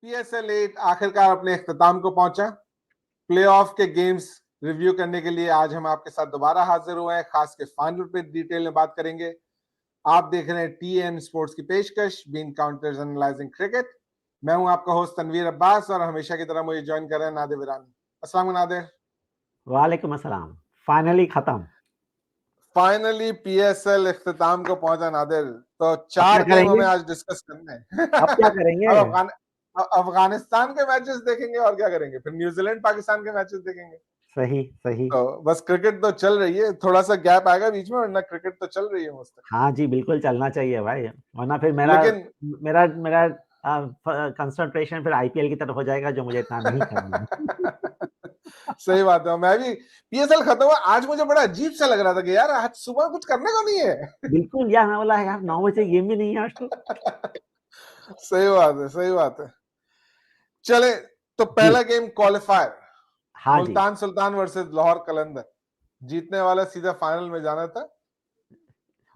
PSL 8 आखिरकार अपने इख्तिताम को पहुंचा। प्लेऑफ के गेम्स रिव्यू करने के लिए आज हम आपके साथ दोबारा हाजिर हुए हैं। खास के फाइनल पे डिटेल में बात करेंगे। आप देख रहे हैं TN स्पोर्ट्स की पेशकश बीन काउंटर्स एनालाइजिंग क्रिकेट। मैं हूं आपका होस्ट तनवीर अब्बास और हमेशा की तरह मुझे ज्वाइन कर रहे हैं नादिर विरानी। अस्सलाम नादिर। वालेकुम अस्सलाम। फाइनली खत्म। फाइनली PSL इख्तिताम को पहुंचा नादिर। तो अब क्या 4 गेम हमें करेंगे? आज डिस्कस करने हैं। अब क्या करेंगे? अब अफगानिस्तान के मैचेस देखेंगे और क्या करेंगे, फिर न्यूजीलैंड पाकिस्तान के मैचेस देखेंगे। सही सही। तो बस क्रिकेट तो चल रही है, थोड़ा सा गैप आएगा बीच में, वरना क्रिकेट तो चल रही है मस्त। हाँ जी, बिल्कुल चलना चाहिए भाई, वरना फिर मेरा लेकिन मेरा मेरा कंसंट्रेशन फिर IPL की तरफ हो जाएगा, जो मुझे इतना नहीं करना है। सही बात है। मैं भी PSL खत्म हुआ, आज मुझे बड़ा अजीब सा लग रहा था कि यार आज सुबह कुछ करने को नहीं है। बिल्कुल यार, मैं बोला यार 9 बजे गेम भी नहीं है आज तो। सही बात है, सही बात है। चले तो पहला गेम क्वालिफायर, हाँ जी, मुल्तान सुल्तान वर्सेस लाहौर कलंदर। जीतने वाला सीधा फाइनल में जाना था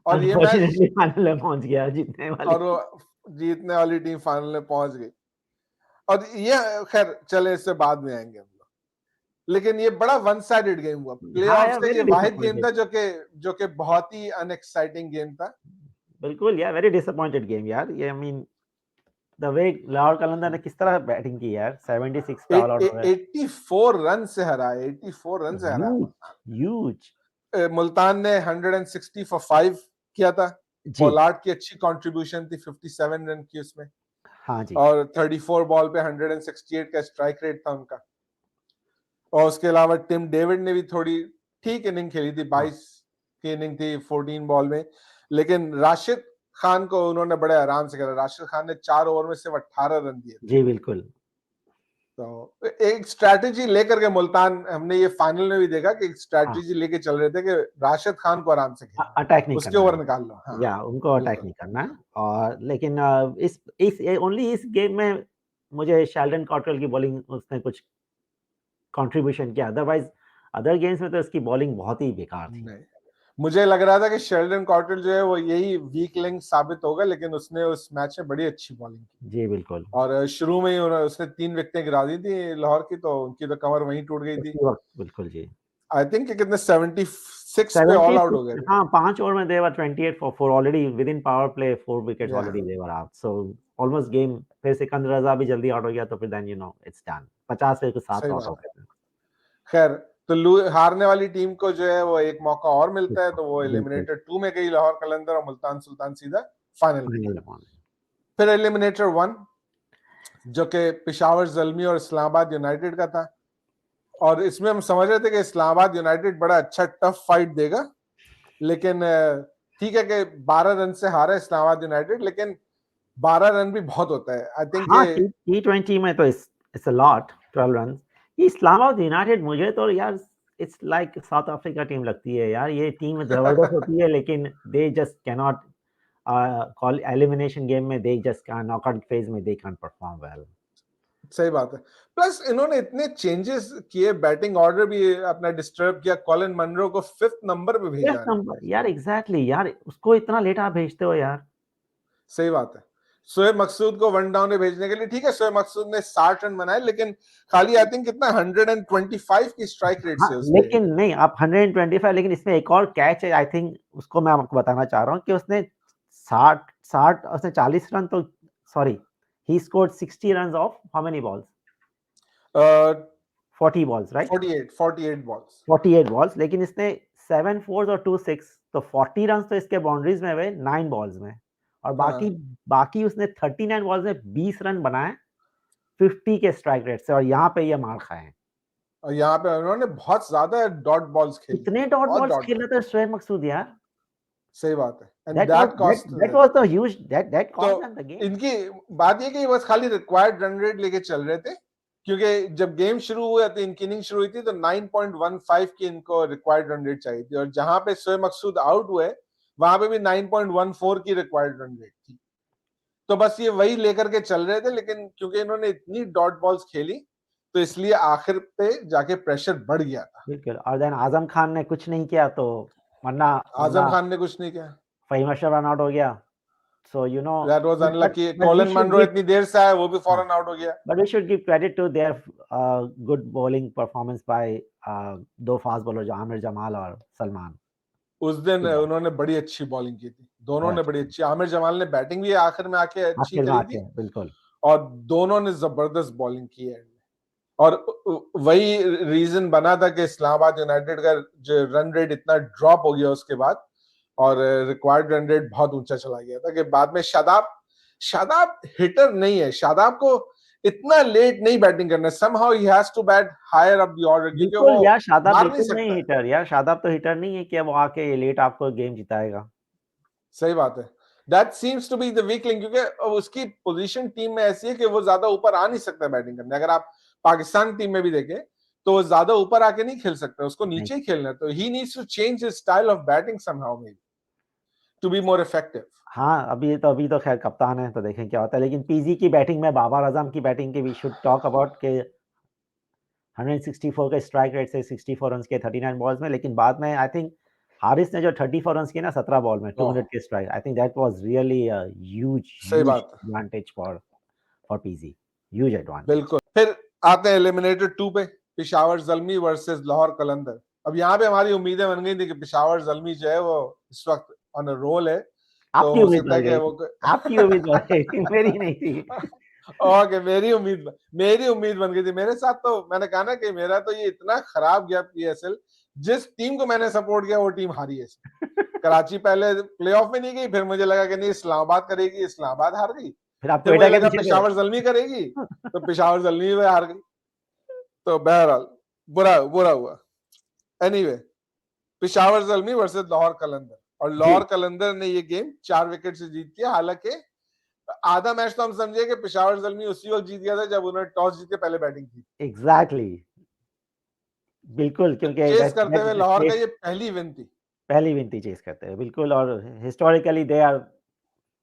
और ये मैच, अनफॉर्चुनेटली फाइनल में पहुंच गया जीतने वाली। और वो जीतने वाली टीम फाइनल में पहुंच गई। और ये खैर चले, इससे बाद में आएंगे हम लोग। लेकिन ये बड़ा वन साइडेड गेम हुआ। हाँ प्लेऑफ्स यार, का ये वेरी वाहिद गेम डिसअपॉइंटेड। था जो कि बहुत ही अनएक्साइटिंग गेम था। बिल्कुल यार, वेरी डिसअपॉइंटेड गेम यार। ये I mean the way Lahore Qalandar ने किस तरह बैटिंग की यार, 76 पे ऑल आउट हो गए। 84 रन से हरा, 84 रन से हरा। ह्यूज। मुल्तान ने 160 फॉर 5 किया था। जी पोलार्ड की अच्छी कंट्रीब्यूशन थी, 57 रन की उसमें। हाँ जी। और 34 बॉल पे 168 का स्ट्राइक रेट था उनका। और उसके अलावा टिम डेविड ने भी थोड़ी ठीक इनिंग खेली थी, 22 की इनिंग थी 14 बॉल में। लेकिन राशिद खान को उन्होंने बड़े आराम से खेला। राशिद खान ने 4 ओवर में सिर्फ 18 रन दिए थे। जी बिल्कुल। तो एक स्ट्रैटेजी लेकर के मुल्तान, हमने ये फाइनल में भी देखा कि एक हाँ, स्ट्रैटेजी लेके चल रहे थे कि राशिद खान को आराम से खेलना, अटैक नहीं उसके करना ओवर है निकाल लो। हाँ या उनको अटैक बिल्कुल। नहीं करना है। और लेकिन इस ओनली इस गेम में मुझे शेल्डन कॉटरेल की बॉलिंग, उसने कुछ कंट्रीब्यूशन किया, अदरवाइज अदर गेम्स में तो इसकी बॉलिंग बहुत ही बेकार थी। नहीं, मुझे लग रहा था कि शेल्डन कॉटरेल जो है वो यही वीक लिंक साबित होगा, लेकिन उसने उस मैच में बड़ी अच्छी बॉलिंग की। जी बिल्कुल। और शुरू में ही उसने 3 विकेटें गिरा दी थी लाहौर की, तो उनकी तो कमर वहीं टूट गई थी। उसी वक्त बिल्कुल जी। आई थिंक कितने 76 पे ऑल आउट हो गए 76, थे। हाँ 5 ओवर में they were 28 for 4 already within power play, 4 wickets या already they were out, so almost game. फिर सिकंदर रजा भी जल्दी आउट हो गया, तो फिर देन इट्स डन। 50 पे कुछ 7 सही आउट हो बात है। गए थे। खैर, तो हारने वाली टीम को जो है वो एक मौका और मिलता है, तो वो बिल्कुल। एलिमिनेटर 2 में गई लाहौर कलंदर, और मुल्तान सुल्तान सीधा फाइनल में गई। फाइनल में। फिर एलिमिनेटर 1 जो कि पेशावर ज़ल्मी और इस्लामाबाद यूनाइटेड का था। और इसमें हम समझ रहे थे कि इस्लामाबाद यूनाइटेड बड़ा अच्छा टफ फाइट देगा, लेकिन ठीक है कि 12 रन से हारा इस्लामाबाद यूनाइटेड, लेकिन 12 रन भी बहुत होता है। आई थिंक हाँ, ये T20 में तो इट्स अ लॉट, 12 रन। ये इस्लामाबाद यूनाइटेड मुझे तो यार it's like South Africa team लगती है यार। ये टीम जबरदस्त होती है, लेकिन they just can not call elimination game में, they just can knockout phase में दे कैन परफॉर्म वेल। सही बात है। प्लस इन्होंने इतने चेंजेस किए, बैटिंग ऑर्डर भी अपना डिस्टर्ब किया। कॉलिन मनरो को 5th नंबर पे भेजा है इन्होंने। यार एग्जैक्टली यार, उसको इतना लेट आप भेजते हो यार। सही बात है। शोएब मकसूद को 1 डाउन में भेजने के लिए, ठीक है शोएब मकसूद ने 60 रन बनाए, लेकिन खाली आई थिंक कितना 125 की स्ट्राइक रेट हाँ से उसने। लेकिन नहीं, आप 125, लेकिन इसमें एक और कैच है आई थिंक, उसको मैं आपको बताना चाह रहा हूँ कि उसने 40 रन तो, sorry, he scored 60 runs off how many balls? 40 balls, right? 48 balls. 48 balls, लेकिन इसने 7 fours और 2 6, तो 40 runs तो इसके बाउंड्रीज में हुए 9 balls में। और हाँ, बाकी उसने 39 balls में 20 रन बनाए 50 के स्ट्राइक रेट से, और यहाँ पे ये मार खाए हैं। और यहाँ पे उन्होंने बहुत ज्यादा डॉट बॉल्स खेली कितने थी, डॉट बहुत बॉल्स डॉट बॉल। खेला था शोएब मकसूद यार। सही बात है। And That was that that cost. that was the huge that तो cost them the game. इनकी बात ये कि बस खाली रिक्वायर्ड रन रेट लेके चल रहे थे, क्योंकि जब गेम शुरू हुआ था, इनकी इनिंग शुरू हुई थी, तो 9.15 की इनको रिक्वायर्ड रन रेट चाहिए थी, और जहां पे शोएब मकसूद आउट हुए वहां पे भी 9.14 की रिक्वायर्ड रन रेट थी। तो बस ये वही लेकर के चल रहे थे, लेकिन क्योंकि इन्होंने इतनी डॉट बॉल्स खेली, तो इसलिए आखिर पे जाके प्रेशर बढ़ गया था। बिल्कुल। और देन आजम खान ने कुछ नहीं किया, तो वरना आजम वरना खान ने कुछ नहीं किया। फहीम अशरफ रन आउट हो गया। So you know that was unlucky. but we Colin should Munro give इतनी देर से आया, वो भी फौरन आउट हो गया. but we should give credit to their good bowling performance by दो फास्ट बॉलर जो आमिर जमाल और सलमान. उस दिन उन्होंने बड़ी अच्छी बॉलिंग की थी, दोनों ने बड़ी अच्छी. आमिर जमाल ने बैटिंग भी आखिर में आके अच्छी करी थी, बिल्कुल, और दोनों ने जबरदस्त बॉलिंग की है. और वही रीजन बना था कि इस्लामाबाद यूनाइटेड का जो रन रेट इतना ड्रॉप हो गया उसके बाद, और रिक्वायर्ड रन रेट बहुत ऊंचा चला गया था कि बाद में शादाब हिटर नहीं है. शादाब को इतना लेट नहीं बैटिंग करना. somehow he has to bat higher up the order, क्योंकि वो यार शादाब मार नहीं बिल्कुल नहीं सकता. हिटर यार, शादाब तो हिटर नहीं है कि वो आके लेट आपको गेम जिताएगा. सही बात है. That seems to be the weak link, क्योंकि उसकी पोजीशन टीम में ऐसी है कि वो ज्यादा ऊपर आ नहीं सकता बैटिंग करने. अगर आप पाकिस्तान टीम में भी देखें तो वो ज्यादा ऊपर आके नहीं खेल सकता, उसको नीचे ही खेलना है. तो he needs to change his style of batting somehow maybe to be more effective. हाँ, अभी तो खैर कप्तान है, तो देखें क्या होता है. लेकिन पीजी की बैटिंग में, बाबर आजम की बैटिंग के वी शुड टॉक अबाउट के 164 का स्ट्राइक रेट से 64 रन के 39 बॉल्स में. लेकिन बाद में आई थिंक हारिस ने जो 34 रन किए ना 17 बॉल में 200 के strike, I think that was really a huge advantage for PG, huge advantage. बिल्कुल. फिर आते हैं एलिमिनेटर 2 पे, पेशावर ज़ल्मी वर्सेस लाहौर कलंदर. अब यहाँ पे हमारी उम्मीदें बन गई थी कि पेशावर ज़ल्मी जो है वो इस वक्त ऑन अ रोल है, तो आपकी हो उम्मीद सकता है कि वो आपकी उम्मीद बन गई थी, मेरी नहीं थी. ओके, मेरी उम्मीद बन गई थी. मेरे साथ तो मैंने कहा ना कि मेरा तो ये इतना खराब गया पीएसएल, जिस टीम को मैंने सपोर्ट किया वो टीम हारी है. कराची पहले प्लेऑफ में नहीं गई, फिर मुझे लगा कि नहीं इस्लामाबाद करेगी, इस्लामाबाद हार गई. फिर मुझे लगा पेशावर ज़ल्मी करेगी, तो पेशावर ज़ल्मी में हार गई. तो बहरहाल बुरा हुआ. एनीवे, पेशावर ज़ल्मी वर्सेस लाहौर कलंदर, और लाहौर कलंदर ने ये गेम 4 विकेट से जीत किया. हालांकि आधा मैच तो हम समझे कि पेशावर ज़ल्मी उसी वक्त जीत गया था जब उन्होंने टॉस जीत के पहले बैटिंग की. एग्जैक्टली, बिल्कुल, क्योंकि चेस करते हुए लाहौर का ये पहली विन थी चेस करते हैं. बिल्कुल, और historically they are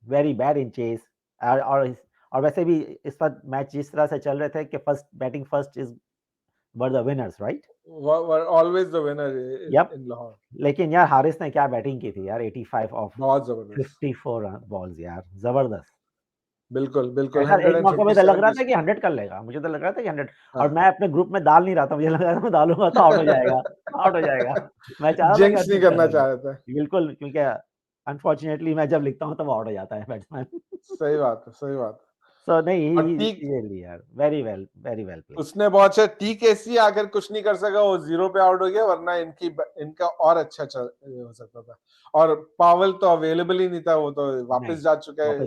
very bad in chase. और वैसे भी इस वक्त मैच जिस तरह से चल रहे थे कि batting first is were the winners, right? were always the winner in Lahore. लेकिन यार हारिस ने क्या बैटिंग की थी यार, 85 ऑफ बहुत जबरदस्त 54 बॉल्स यार, जबरदस्त. बिल्कुल. एक मौके पे तो लग रहा था कि 100 कर लेगा, मुझे तो लग रहा था कि 100. और मैं अपने ग्रुप में डाल नहीं रहा था, मुझे लग रहा था मैं डालूंगा तो आउट हो जाएगा. मैं चाह रहा था जिंक्स नहीं करना चाह रहा था. बिल्कुल, क्योंकि अनफॉर्चुनेटली मैं जब लिखता हूँ तो वो आउट हो जाता है बैट्समैन. सही बात है. So नहीं, really यार, very well played. उसने बहुत अच्छा. टीकेसी आकर कुछ नहीं कर सका, वो 0 पे आउट हो गया, वरना इनका और अच्छा हो सकता था. और पावल तो अवेलेबल ही नहीं था, वो तो वापस जा चुका है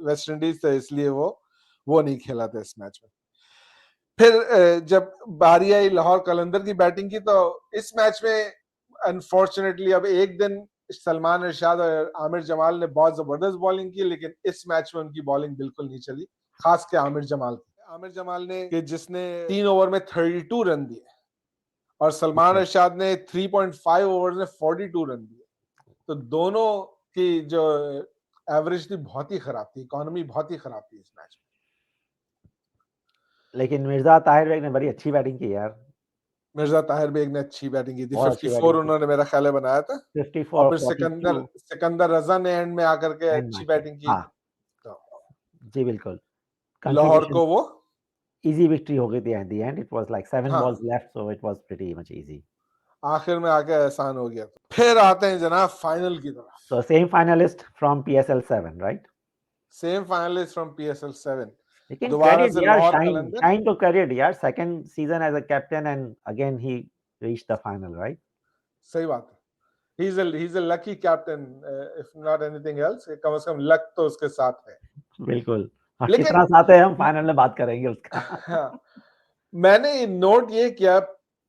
वेस्ट इंडीज से, इसलिए वो नहीं खेला था इस मैच में. फिर जब बारी आई लाहौर कलंदर की बैटिंग की, तो इस मैच में अनफॉर्चुनेटली अब एक दिन सलमान इरशाद और आमिर जमाल ने बहुत जबरदस्त बॉलिंग की, लेकिन इस मैच में उनकी बॉलिंग बिल्कुल नहीं चली, खास के आमिर जमाल ने कि जिसने 3 ओवर में 32 रन दिए, और सलमान इरशाद ने 3.5 ओवर में 42 रन दिए. तो दोनों की जो एवरेज थी बहुत ही खराब थी, इकोनॉमी बहुत ही खराब थी इस मैच में. लेकिन मिर्जा ताहिर बेग ने बड़ी अच्छी बैटिंग की यार. मिर्जा ताहिर बेग ने अच्छी बैटिंग की थी. 54 उन्होंने मेरा ख्याल है बनाया था. 54, और फिर सिकंदर रजा ने एंड में आकर के अच्छी बैटिंग की. जी बिल्कुल. लाहौर को वो इजी विक्ट्री हो गई थी at the end. It was like 7 balls left, so it was pretty much easy. आखिर में आके आसान हो गया. फिर आते हैं जनाब फाइनल की तरफ. So same finalist from PSL 7, right? Same finalist from PSL 7. लेकिन credit यार, Shine to credit यार, second season as a captain and again he reached the final, right? सही बात है. He's a lucky captain, if not anything else. कम से कम luck तो उसके साथ है. बिल्कुल. और कितना साथ है हम फाइनल में बात करेंगे उसका. मैंने नोट ये किया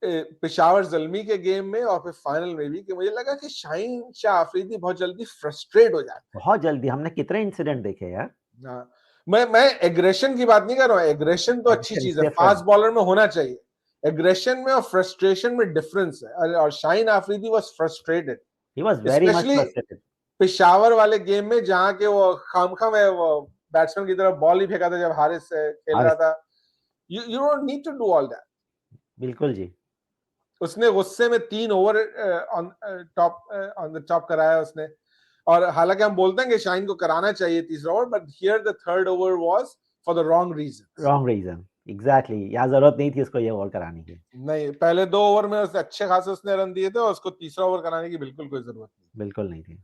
पेशावर ज़ल्मी के गेम में और फिर फाइनल में भी, कि मुझे लगा कि शाहीन शाह अफरीदी बहुत जल्दी फ्रस्ट्रेट हो जाते हैं. बहुत जल्दी. हमने कितने इंसिडेंट देखे यार. मैं एग्रेशन की बात नहीं कर रहा हूँ. एग्रेशन तो अच्छी चीज है, फास्ट बॉलर में होना चाहिए. एग्रेशन में और फ्रस्ट्रेशन में डिफरेंस है, और Shaheen Afridi was frustrated. He was very much frustrated. Peshawar वाले गेम में जहां के वो खामखा में वो बैट्समैन की तरफ बॉल ही फेंका था जब हारिस खेल रहा था. You don't need to do all that. बिल्कुल जी. उसने गुस्से में 3 ओवर ऑन द टॉप कराया उसने. और हालांकि हम बोलते हैं कि शाइन को कराना चाहिए तीसरा over, but here the third over was for the wrong reason, exactly, यहाँ जरूरत नहीं थी उसको ये ओवर कराने की। नहीं, पहले 2 ओवर में उसने अच्छे खासे उसने रन दिए थे और उसको तीसरा ओवर कराने की बिल्कुल कोई जरूरत नहीं, बिल्कुल नहीं थी।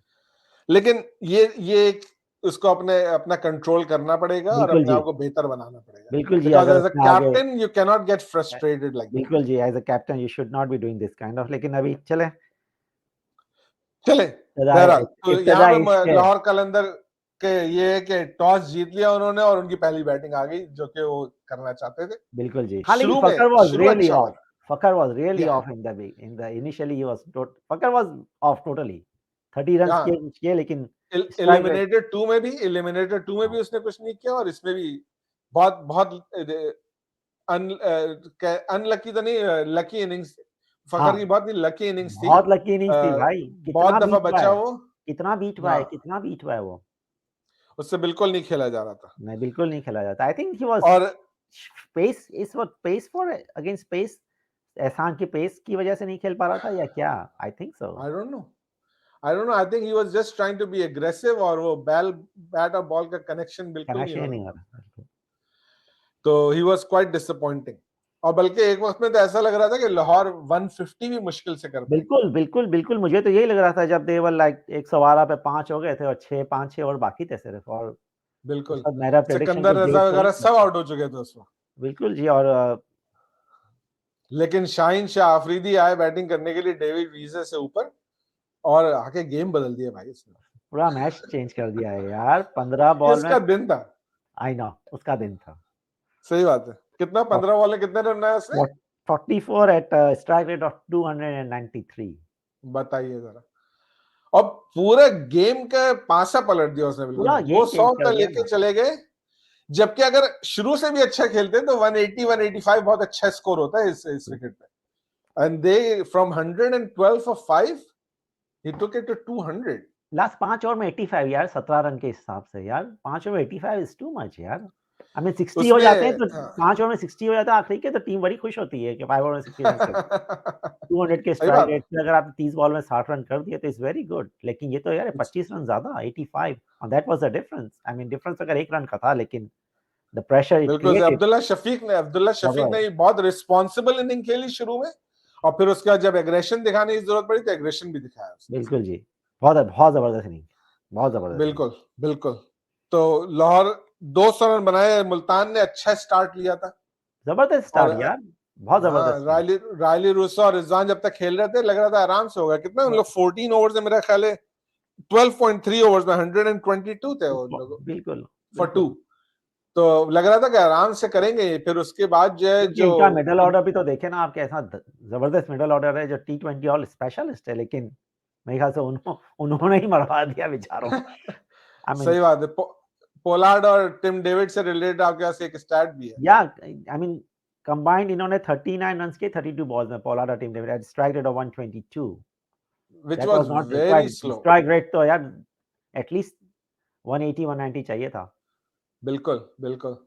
लेकिन ये उसको अपना कंट्रोल करना पड़ेगा और बिल्कुल अपने जी, आप को बेहतर बनाना पड़ेगा, बिल्कुल जी, बिकॉज अगर एज अ उसने आगे captain you can not get frustrated like that. बिल्कुल जी, as a captain you should not be doing this kind of, लेकिन अभी चले चले बहरहाल, तो यहाँ इब्तदा पे इश्क है। लाहौर कलंदर के ये है कि टॉस जीत लिया उन्होंने और उनकी पहली बैटिंग आ गई जो कि वो करना चाहते थे। बिल्कुल जी, हाँ, लेकिन शुरू में फकर वाज शुरू रियली अच्छा ऑफ, करा, फकर वाज रियली या off in the initially he was not, Fakhar was off totally, 30 runs हाँ, किए लेकिन स्ट्राइक रेट, एलिमिनेटर 2 में भी उसने कुछ नहीं किया और इसमें भी बहुत बहुत अनलकी तो नहीं, लकी इनिंग्स, हाँ, फखर की बहुत ही लकी इनिंग्स थी। बहुत लकी इनिंग्स थी भाई, बहुत कितना दफा बीट हुआ बचा है, वो, कितना बीट हुआ है, हाँ, कितना बीट हुआ है वो। उससे बिल्कुल नहीं खेला जा रहा था। नहीं, बिल्कुल नहीं खेला जाता। आई थिंक ही वाज और पेस, इस what pace for against pace, Ehsan की पेस की वजह से नहीं खेल पा रहा था या क्या? I think so. I don't know, I think he was just trying to be aggressive और वो बैट और बॉल का कनेक्शन बिल्कुल नहीं कनेक्शन हो ही रहा नहीं हो था, रहा। तो ही वाज क्वाइट डिसअपॉइंटिंग। और बल्कि एक वक्त में तो ऐसा लग रहा था कि लाहौर 150 भी मुश्किल से कर पाएगी। बिल्कुल, बिल्कुल, बिल्कुल, मुझे तो यही लग रहा था जब दे वर लाइक 112 पे 5 हो गए थे और 6 5-6 ओवर बाकी थे सिर्फ, और उस बिल्कुल, वक़्त मेरा प्रेडिक्शन सिकंदर कुछ रजा देर से ही वगैरह किया सब था। आउट हो चुके थे उस वक्त, बिल्कुल जी, और लेकिन शाहीन शाह आफरीदी आए बैटिंग करने के लिए डेविड वीजर से ऊपर और आके गेम बदल दिया भाई इसने। पूरा मैच चेंज कर दिया है यार, 15 बॉल में। इसका दिन था, आई नो, उसका दिन था। सही बात है। कितना 15 बॉल में कितने रन बनाए उसने? 44 एट स्ट्राइक रेट ऑफ 293। बताइए जरा। और पूरे गेम का पासा पलट दिया उसने, बिल्कुल पूरा गेम 200 चेंज कर तक दिया लेके ना। चले गए, जबकि अगर शुरू से भी अच्छा खेलते तो 180 185 बहुत अच्छा स्कोर होता है इस विकेट पे, and they from 112 for 5 he took it to 200। Last 5 over में 85 यार, 17 रन के हिसाब से यार, 5 ओवर में 85 इज़ टू मच यार। आई मीन 60 हो जाते हैं उसमें तो हाँ। 5 ओवर में 60 हो जाता है आखिरी के, तो टीम बड़ी खुश होती है कि 5 ओवर में 60 रन कर दिए। 200 के सही स्ट्राइक बात रेट है, पे अगर आपने 30 बॉल में 60 रन कर दिए तो इट्स वेरी गुड। लेकिन ये तो यार 25 रन ज़्यादा, 85, and that was the difference. I mean difference अगर 1 रन का था, लेकिन द प्रेशर इट बिल्कुल। क्रिएटेड अब्दुल्ला शफीक ने बहुत रिस्पॉन्सिबल इनिंग खेली शुरू में, और फिर उसके बाद जब एग्रेशन दिखाने की जरूरत पड़ी तो एग्रेशन भी दिखाया उसने। बिल्कुल जी, बहुत बहुत ज़बरदस्त इनिंग, बहुत ज़बरदस्त इनिंग। बिल्कुल, बिल्कुल। तो लाहौर 200 रन बनाए, मुल्तान ने अच्छा स्टार्ट लिया था ज़बरदस्त और स्टार्ट यार, बहुत हाँ, ज़बरदस्त स्टार्ट। रायली रूसो और रिजवान जब तक खेल रहे थे लग रहा था आराम से होगा। कितना उन लोग 14 ओवर्स में, मेरा ख्याल है 12.3 ओवर्स में 122 थे उन लोग बिल्कुल, फॉर बिल्कुल। 2, तो लग रहा था कि आराम से करेंगे। फिर उसके बाद जो है क्योंकि जो इनका मिडल ऑर्डर भी तो देखे ना आप, कैसा जबरदस्त मिडल ऑर्डर है जो T20 ऑल स्पेशलिस्ट है, लेकिन मेरे ख्याल से उन्होंने ही मरवा दिया बेचारों। आई मीन, सही बात है। पोलार्ड और टिम डेविड से रिलेटेड आपके पास एक स्टैट भी है, या आई मीन कंबाइंड इन्होंने 39 रन्स के 32 बॉल्स में, पोलार्ड और Tim David at strike rate of 122। Which that was was not very required. Slow. Strike rate तो यार एटलीस्ट 180 190 चाहिए था। बिल्कुल, बिल्कुल।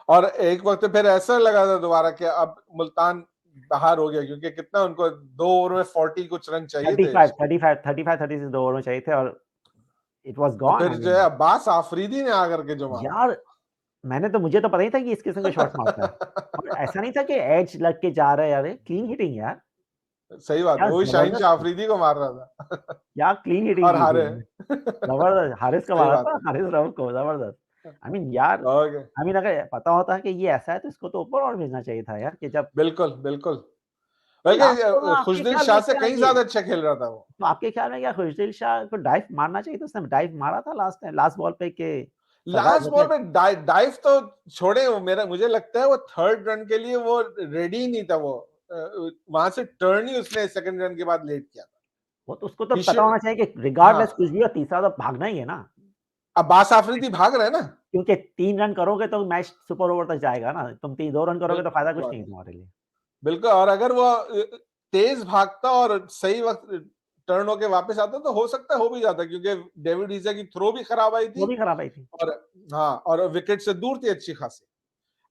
और एक वक्त फिर ऐसा लगा था दोबारा कि अब मुल्तान बाहर हो गया, क्योंकि कितना उनको 2 ओवर में 40 कुछ रन चाहिए थे। 36 दो ओवर में चाहिए थे और इट वाज और गॉन। फिर आई जो है मीन अब्बास आफरीदी ने आकर के जो मारा। यार, मुझे तो पता ही था कि इस किस्म के शॉट्स मारता है, और ऐसा नहीं था कि एज लग के जा रहा है यार, क्लीन हिटिंग यार, सही बात है, क्या वही शाहीन शाह जबरदस्त, आफरीदी को मार रहा था क्या क्लीन हिटिंग और की थी। हारे। जबरदस्त, हारिस का सही मारा बात था, है। हारिस रऊफ को, जबरदस्त। आई मीन यार, ओके, आई मीन अगर पता होता कि ये ऐसा है तो इसको तो ऊपर और भेजना चाहिए था यार, कि जब बिल्कुल, बिल्कुल। तो लास्ट बॉल में बल्कि आपके खुशदिल ख्याल शाह में से क्या कहीं ये, ज्यादा अच्छा खेल रहा था वो। तो आपके ख्याल में क्या खुशदिल शाह को डाइव मारना चाहिए था? उसने डाइव मारा था लास्ट बॉल पे के सगा लास्ट बॉल मतलब, पे डाइव तो छोड़े, मुझे लगता है वो थर्ड रन के लिए वो रेडी ही नहीं था वो, वहां से टर्न ही उसने सेकंड रन के बाद लेट किया था। वो तो उसको तो He पता should- होना चाहिए कि हाँ, रिगार्डलेस कुछ भी हो, तीसरा तो भागना ही है ना, अब्बास आफरीदी भाग रहे हैं ना। क्योंकि 3 रन करोगे तो मैच सुपर ओवर तक जाएगा ना, तुम 2 रन करोगे तो बिल्कुल फायदा सही कुछ बात नहीं है। तुम्हारे लिए। बिल्कुल, और अगर वो तेज भागता और सही वक्त टर्न होके वापस आता तो हो सकता है हो भी जाता, क्योंकि डेविड ईजा की थ्रो भी खराब आई वो थी भी खराब आई थी। और हाँ, और विकेट से दूर थी अच्छी खासी।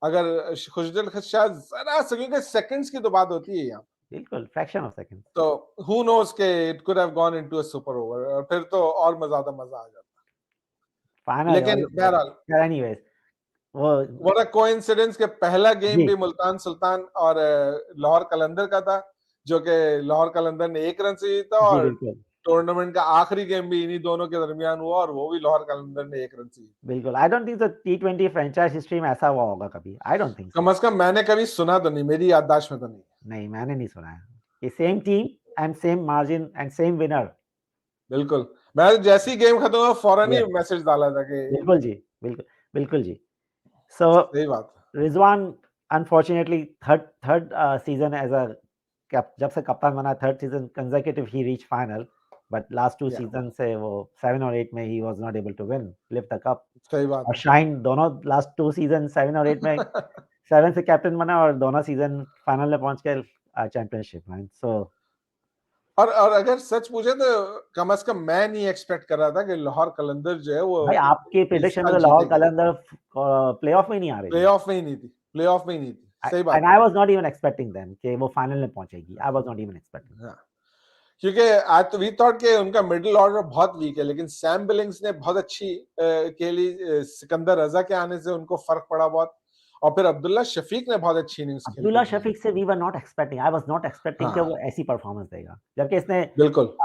अगर खुशदिल शाह जरा सा, क्योंकि सेकंड्स की तो बात होती है यहाँ, बिल्कुल फ्रैक्शन ऑफ सेकंड। तो who knows के it could have gone into a super over और फिर तो और ज्यादा मजा आ जाता। फाइनल लेकिन बहरहाल एनीवेज वो what a coincidence के पहला गेम जी भी मुल्तान सुल्तान और लाहौर कलंदर का था, जो कि लाहौर कलंदर ने 1 रन से जीता, जी और बिल्कुल टूर्नामेंट का आखिरी गेम भी इन्हीं दोनों के दरमियान हुआ और वो भी लाहौर कलंदर ने 1 रन से जीता। बिल्कुल। आई don't think so T20 franchise history में ऐसा हुआ होगा कभी। आई डोंट थिंक कम सो। से कम मैंने कभी सुना तो नहीं, मेरी याददाश्त में तो नहीं। नहीं, मैंने नहीं सुना है। ये same team and same margin and same winner. बिल्कुल, मैं जैसे ही गेम खत्म हुआ फौरन ही यस, मैसेज डाला था कि बिल्कुल जी, बिल्कुल, बिल्कुल जी। सो सही बात है। Rizwan unfortunately third season as a जब से कप्तान बना, third season consecutive he reach final, but last 2 या सीजन से वो 7 और 8 में ही was not able to win lift the cup. सही बात और है। शाइन दोनों लास्ट 2 सीजन 7 और 8 में 7 से कैप्टन बना और दोनों सीजन फाइनल में पहुंच के चैंपियनशिप में। सो और अगर सच पूछे तो कम से कम मैं नहीं एक्सपेक्ट कर रहा था कि लाहौर कलंदर जो है वो भाई आपके इस प्रेडिक्शन में साल तो लाहौर जीतेगी। कलंदर प्लेऑफ में ही नहीं आ रही थी। प्लेऑफ में ही नहीं थी, प्लेऑफ में ही नहीं थी, सही बात and I was not even expecting them कि वो फाइनल में पहुंचेगी। आई वाज नॉट इवन एक्सपेक्टिंग। है। हाँ, क्योंकि आज तो वी थॉट के उनका मिडिल ऑर्डर बहुत वीक है, लेकिन सैम बिलिंग्स ने बहुत अच्छी खेली। सिकंदर रजा के आने से उनको फर्क पड़ा बहुत, और फिर अब्दुल्ला शफीक ने बहुत अच्छी इनिंग्स खेल के अब्दुल्ला दिखाई। शफीक से we were not expecting, I was not expecting कि वो हाँ ऐसी परफॉर्मेंस देगा, जबकि इसने बिल्कुल।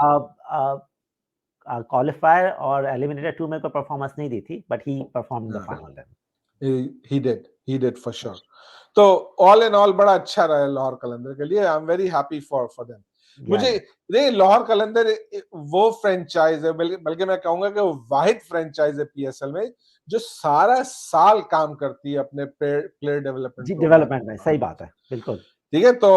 क्वालिफायर और एलिमिनेटर 2 में कोई परफॉर्मेंस नहीं दी थी, but he perform in the हाँ final then. he did for sure। तो ऑल इन ऑल बड़ा अच्छा रहा लाहौर कलंदर के लिए। I am very happy for them. या मुझे नहीं, लाहौर कलंदर वो फ्रेंचाइज है, बल्कि मैं कहूंगा कि वो वाहिद फ्रेंचाइज है पीएसएल में जो सारा साल काम करती है अपने प्लेयर डेवलपमेंट जी प्रोग्राम डेवलपमेंट में, सही बात है, बिल्कुल। ठीक है, तो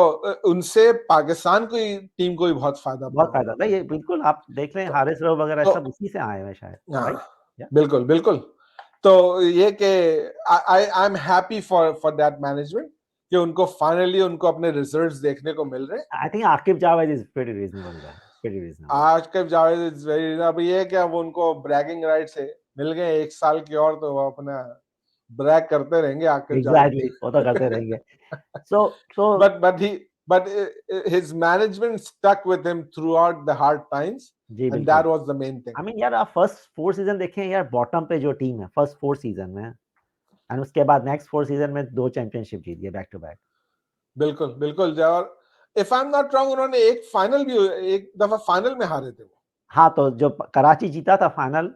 उनसे पाकिस्तान को टीम को भी बहुत फायदा बहुत पड़ रहा फायदा था ये, बिल्कुल। आप देख लें तो, हारिस रऊफ वगैरह तो सब उसी से आए हैं शायद, राइट? हाँ या बिल्कुल बिल्कुल। तो ये कि I am happy for that management कि उनको फाइनली उनको अपने रिजल्ट्स देखने को मिल रहे हैं। I think Aqib Javed is pretty reasonable there, pretty reasonable. आज के जावेद इज वेरी, अब ये क्या वो उनको ब्रैगिंग राइट्स है मिल गए 1 साल की, और तो वो अपना ब्रैग करते रहेंगे आकिब एग्जैक्टली, वो तो करते जावेद। रहेंगे। सो but his management stuck with him throughout the hard times, जी and बिल्कुल। that was the main thing। I mean यार, आप फर्स्ट 4 सीजन देखें यार, बॉटम पे जो टीम है फर्स्ट 4 सीजन में, एंड उसके बाद नेक्स्ट 4 सीजन में 2 चैंपियनशिप जीत गए बैक टू बैक। बिल्कुल बिल्कुल। और if I am not wrong उन्होंने एक दफा फाइनल में हारे थे वो। हाँ, तो जो कराची जीता था फाइनल,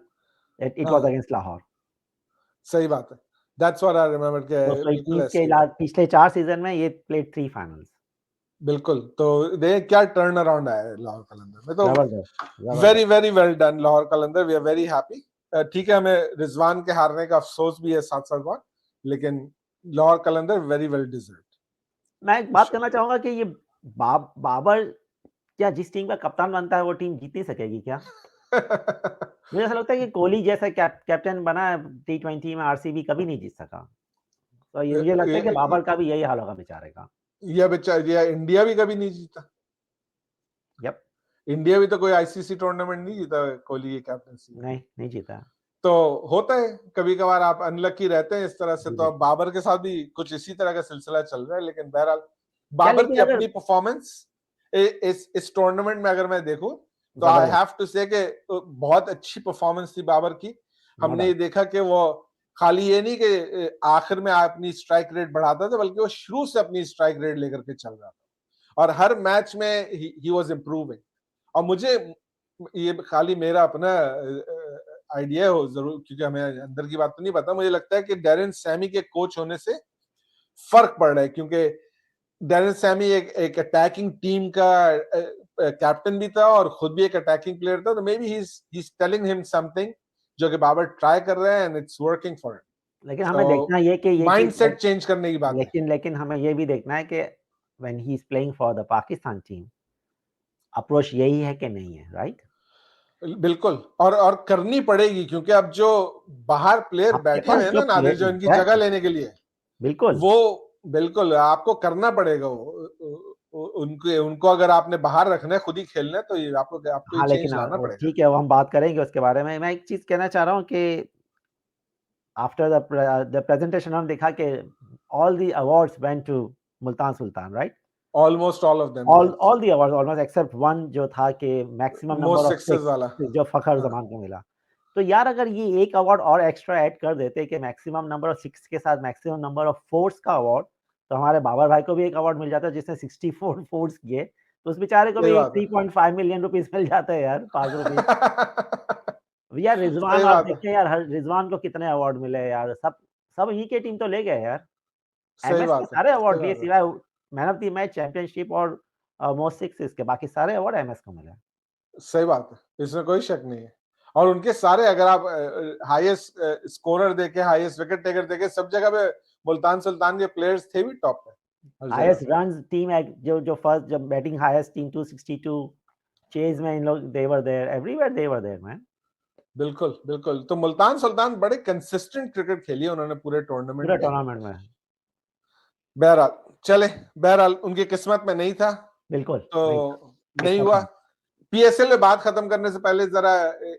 इट वाज हाँ अगेंस्ट लाहौर। सही बात है। दैट्स व्हाट आई रिमेंबर के तो बिल्कुल 21 के ऐसे ही था। पिछले 4 सीजन में ये प्लेड 3 फाइनल्स। बिल्कुल, तो दे क्या टर्न अराउंड आया है लाहौर कलंदर में, तो जबरदस्त, वेरी जबरदस्त। Very well done Lahore Qalandar. We are very happy. ठीक है, हमें रिजवान के हारने का अफसोस भी है साथ साथ बात, लेकिन लाहौर कलंदर वेरी वेल डिजर्व्ड। मैं एक बात करना चाहूंगा कि ये बाबर क्या जिस टीम का कप्तान बनता है वो टीम जीत नहीं सकेगी क्या? मुझे ऐसा लगता है कि कोहली जैसा कैप्टन बना है T20 में, आरसीबी कभी नहीं जीत सका। तो ये मुझे लगता है कि बाबर का भी यही हाल होगा बेचारे का। यह बेचारा इंडिया भी कभी नहीं जीता। यप, इंडिया भी तो कोई आईसीसी टूर्नामेंट नहीं जीता कोहली की कैप्टनसी में। नहीं जीता। तो होता है कभी कभार, आप अनलकी रहते हैं इस तरह से। जी, तो जी। अब बाबर के साथ भी कुछ इसी तरह का सिलसिला चल रहा है, लेकिन बहरहाल क्या बाबर लेकिन की अगर अपनी परफॉर्मेंस इस टूर्नामेंट में अगर मैं देखूं तो आई जबरदस्त, हैव टू से कि बहुत अच्छी परफॉर्मेंस थी बाबर की। नो हमने ये डाउट। देखा कि वो खाली ये नहीं कि आखिर में अपनी स्ट्राइक रेट बढ़ाता था, बल्कि वो शुरू से अपनी स्ट्राइक रेट लेकर के चल रहा था, और हर मैच में ही वाज इंप्रूविंग। और मुझे ये खाली मेरा अपना आइडिया हो जरूर, क्योंकि हमें अंदर की बात तो नहीं पता, मुझे लगता है कि डैरेन सैमी के कोच होने से फर्क पड़ रहा है, क्योंकि डैरेन सैमी एक अटैकिंग टीम का कैप्टन भी था और खुद भी एक अटैकिंग प्लेयर था। तो may be he is telling him something जो कि बाबर ट्राई कर रहे हैं, and it's working for him. लेकिन हमें देखना तो ये कि ये चीज, माइंडसेट चेंज करने की बात है। लेकिन हमें ये भी देखना है कि when he is playing for the Pakistan team, approach यही है कि नहीं है, राइट? बिल्कुल, और करनी पड़ेगी, क्योंकि अब जो बाहर प्लेयर आपके बैठे पास हुए हैं जो ना नादिर, जो इनकी जगह एग्जैक्टली, लेने के लिए, बिल्कुल। वो बिल्कुल आपको करना पड़ेगा। उनको उनको अगर आपने बाहर रखना है, खुद ही खेलना है, तो ये आपको ये हाँ, चेंज लेकिन लाना वो पड़ेगा। ठीक है, वो हम बात करेंगे उसके बारे में। मैं एक चीज कहना चाह रहा हूँ कि आफ्टर द प्रेजेंटेशन हम देखा कि all the awards went to Multan Sultan, right? Almost all of them. all the awards almost except one जो था कि maximum number Most of sixes वाला. जो फखर जमान को मिला। तो यार अगर ये एक अवार्ड और एक्स्ट्रा ऐड कर देते कि मैक्सिमम नंबर ऑफ 6 के साथ मैक्सिमम नंबर ऑफ 4s का अवार्ड, तो हमारे बाबर भाई को भी एक अवार्ड मिल जाता जिसने 64 4s किए, तो उस बेचारे को सही भी बात है. 3.5 मिलियन रुपीस मिल जाते हैं यार, 5 रुपीस। यार रिजवान सही आप बात है. देखिए यार, हर रिजवान को कितने अवार्ड मिले यार, सब इन्हीं की टीम तो ले गए यार। सही एमएस के बात है. सारे सही अवार्ड दिए बात है. सिवाय man of the match, championship और मोस्ट सिक्सेस के, बाकी सारे अवार्ड एमएस को मिले। सही बात है, इसमें कोई शक नहीं है। और उनके सारे अगर आप हाईएस्ट स्कोरर देखें, हाईएस्ट विकेट टेकर देखें, सब जगह पे मुल्तान सुल्तान के प्लेयर्स थे भी टॉप पे हर हाईएस्ट जगह। रन्स टीम है, जो फर्स्ट जब बैटिंग हाईएस्ट टीम 262, चेज में इन लोग they were there, everywhere they were there man. बिल्कुल बिल्कुल, तो मुल्तान सुल्तान बड़े कंसिस्टेंट क्रिकेट खेली है उन्होंने पूरे टूर्नामेंट पूरे में। टूर्नामेंट में बहरहाल चले, बहरहाल उनकी किस्मत में नहीं था बिल्कुल तो नहीं किस्मत हुआ। में। पीएसएल में बात खत्म करने से पहले जरा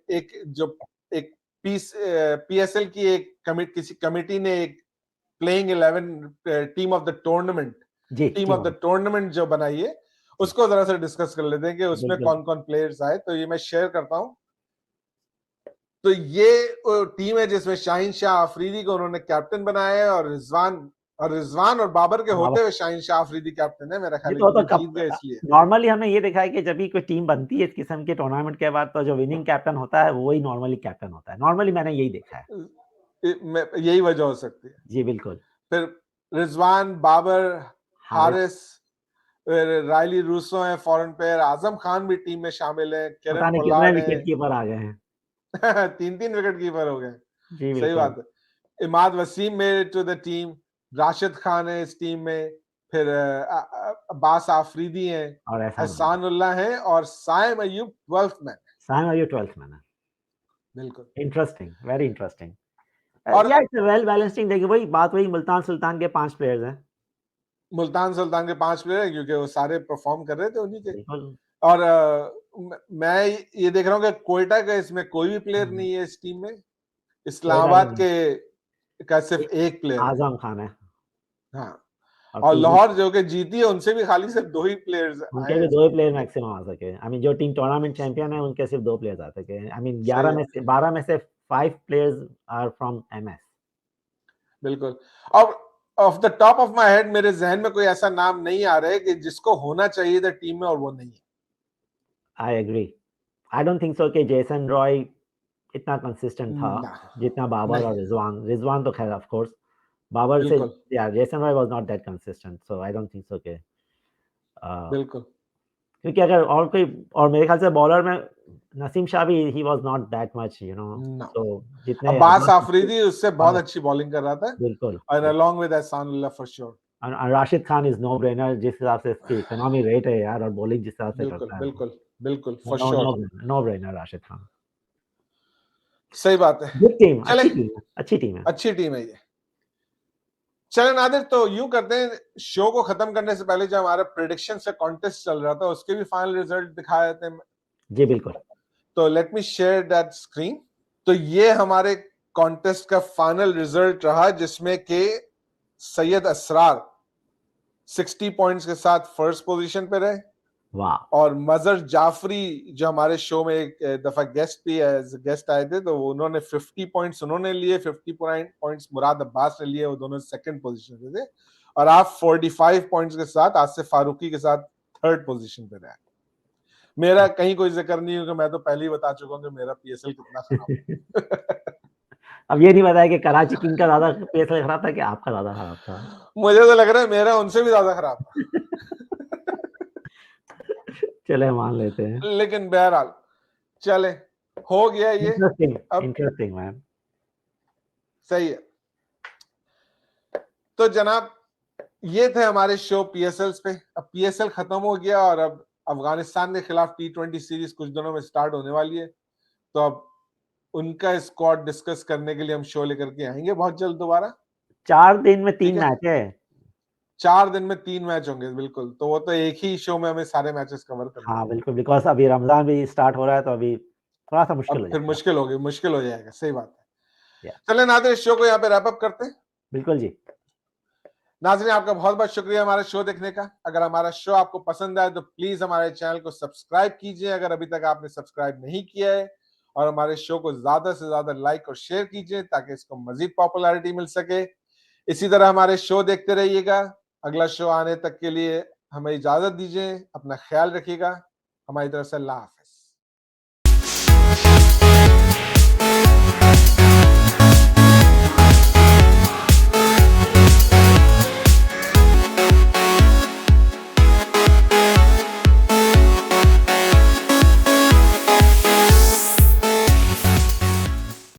एक पीएसएल की किसी कमिटी ने एक playing 11 team of the tournament जी टीम ऑफ द टूर्नामेंट जो बनाई है उसको जरा से डिस्कस कर लेते हैं कि उसमें बिल्कुल। कौन कौन प्लेयर्स आए। तो ये मैं शेयर करता हूं। तो ये टीम है जिसमें शाहीन शाह आफरीदी को उन्होंने कैप्टन बनाया है, और रिजवान और बाबर के होते हुए शाहीन शाह आफरीदी कैप्टन है। मेरा ख्याल है तो क्योंकि जीत गए इसलिए। नॉर्मली हमने ये देखा है कि जब भी कोई टीम बनती है इस किस्म के टूर्नामेंट के बाद, तो जो विनिंग कैप्टन होता है वही नॉर्मली कैप्टन होता है। नॉर्मली मैंने यही देखा है। यही वजह हो सकती है। जी बिल्कुल। फिर रिजवान, बाबर, हारिस, रायली रूसो है फॉरेन प्लेयर, आजम खान भी टीम में शामिल है, पता किरण नहीं कितने पोलार्ड विकेट कीपर आ गए हैं। है 3 विकेट कीपर हो गए। जी सही बिल्कुल। बात है। Imad Wasim made to the team, Rashid Khan है इस टीम में, फिर अब्बास आफरीदी हैं, और एहसानुल्लाह हैं, और Saim Ayub 12th man. Saim Ayub 12th man है। बिल्कुल इंटरेस्टिंग, वेरी इंटरेस्टिंग। और या इट्स वेल बैलेंस्ड टीम। देखिए वही बात, वही मुल्तान सुल्तान के 5 प्लेयर्स हैं। मुल्तान सुल्तान के 5 प्लेयर हैं क्योंकि वो सारे परफॉर्म कर रहे थे उन्हीं के। बिल्कुल। और मैं ये देख रहा हूँ कि कोयटा का इसमें कोई भी प्लेयर नहीं है इस टीम में। इस्लामाबाद के का सिर्फ एक प्लेयर है, आजम खान है। हाँ। और और लाहौर जो कि जीती है उनसे भी खाली सिर्फ 2 ही प्लेयर्स आए उनके भी हैं 2 ही प्लेयर मैक्सिमम आ सके। आई मीन जो टीम टूर्नामेंट चैंपियन है उनके सिर्फ 2 प्लेयर्स आ सके। आई मीन 11 में से 12 में से 5 प्लेयर्स आर फ्रॉम एमएस। बिल्कुल। और of the top of my head मेरे जहन में कोई ऐसा नाम नहीं आ रहा है कि जिसको होना चाहिए था टीम में और वो नहीं है। I agree. I don't think so कि जेसन रॉय इतना कंसिस्टेंट था जितना बाबर और रिजवान तो खैर ऑफ कोर्स बाबर से, या Jason Roy was not that consistent, so I don't think so कि बिल्कुल। क्योंकि अगर और कोई, और मेरे ख्याल से बॉलर में नसीम शाह भी ही was not that much, you know. तो जितने अब्बास आफरीदी उससे बहुत अच्छी बॉलिंग कर रहा था, बिल्कुल, and along with Ihsanullah for sure. और Rashid Khan is no brainer, जिस हिसाब से इसकी इकोनॉमी रेट है यार, और बॉलिंग जिस हिसाब से बिल्कुल करता है, बिल्कुल बिल्कुल for no sure. No brainer Rashid Khan. सही बात है। गुड टीम, चले, अच्छी टीम है। अच्छी टीम है ये। चले नादिर, तो यूं करते हैं, शो को खत्म करने से पहले जो हमारा प्रेडिक्शन से कॉन्टेस्ट चल रहा था उसके भी फाइनल रिजल्ट दिखाए थे। जी बिल्कुल। तो let me share that screen. तो ये हमारे कॉन्टेस्ट का फाइनल रिजल्ट रहा, जिसमें के सैयद असरार 60 पॉइंट्स के साथ फर्स्ट पोजीशन पे रहे। वाह। और मजर जाफरी जो हमारे शो में एक दफा गेस्ट भी एज गेस्ट आए थे, तो उन्होंने 50 पॉइंट्स उन्होंने लिए, 50 पॉइंट्स मुराद अब्बास ने लिए, वो दोनों सेकंड पोजीशन पे थे। और आप 45 पॉइंट्स के साथ आसिफ फारूकी के साथ थर्ड पोजीशन पे रहे। मेरा कहीं कोई जिक्र नहीं होगा, मैं तो पहले ही बता चुका हूं कि मेरा पीएसएल कितना खराब अब ये नहीं बताया कि कराची किंग का ज्यादा पीएसएल खराब था कि आपका ज्यादा खराब था। मुझे तो लग रहा है मेरा उनसे भी ज्यादा खराब था। चले मान लेते हैं। लेकिन बहरहाल चले, हो गया ये। Interesting man. सही है। तो जनाब, ये थे हमारे शो पीएसएल पे। अब पीएसएल खत्म हो गया और अब अफगानिस्तान के खिलाफ T20 सीरीज कुछ दिनों में स्टार्ट होने वाली है। तो अब उनका स्क्वाड डिस्कस करने के लिए हम शो लेकर के आएंगे बहुत जल्द दोबारा। 4 दिन में 3 मैच है। 4 दिन में 3 मैच होंगे, बिल्कुल। तो वो तो एक ही शो में हमें सारे मैचेस कवर करने। हाँ बिल्कुल, बिकॉज अभी रमजान भी स्टार्ट हो रहा है, तो अभी थोड़ा सा मुश्किल हो अब फिर जाएगा। मुश्किल हो जाएगा। सही बात है। चले नादिर, इस शो को यहाँ पे रैप अप करते हैं। बिल्कुल जी। नाज़रीन, आपका बहुत बहुत शुक्रिया हमारा शो देखने का। अगर हमारा शो आपको पसंद आए तो प्लीज हमारे चैनल को सब्सक्राइब कीजिए अगर अभी तक आपने सब्सक्राइब नहीं किया है, और हमारे शो को ज्यादा से ज्यादा लाइक और शेयर कीजिए ताकि इसको मजीद पॉपुलैरिटी मिल सके। इसी तरह हमारे शो देखते रहिएगा। अगला शो आने तक के लिए हमें इजाजत दीजिए, अपना ख्याल रखिएगा। हमारी तरफ से अल्लाह हाफिज।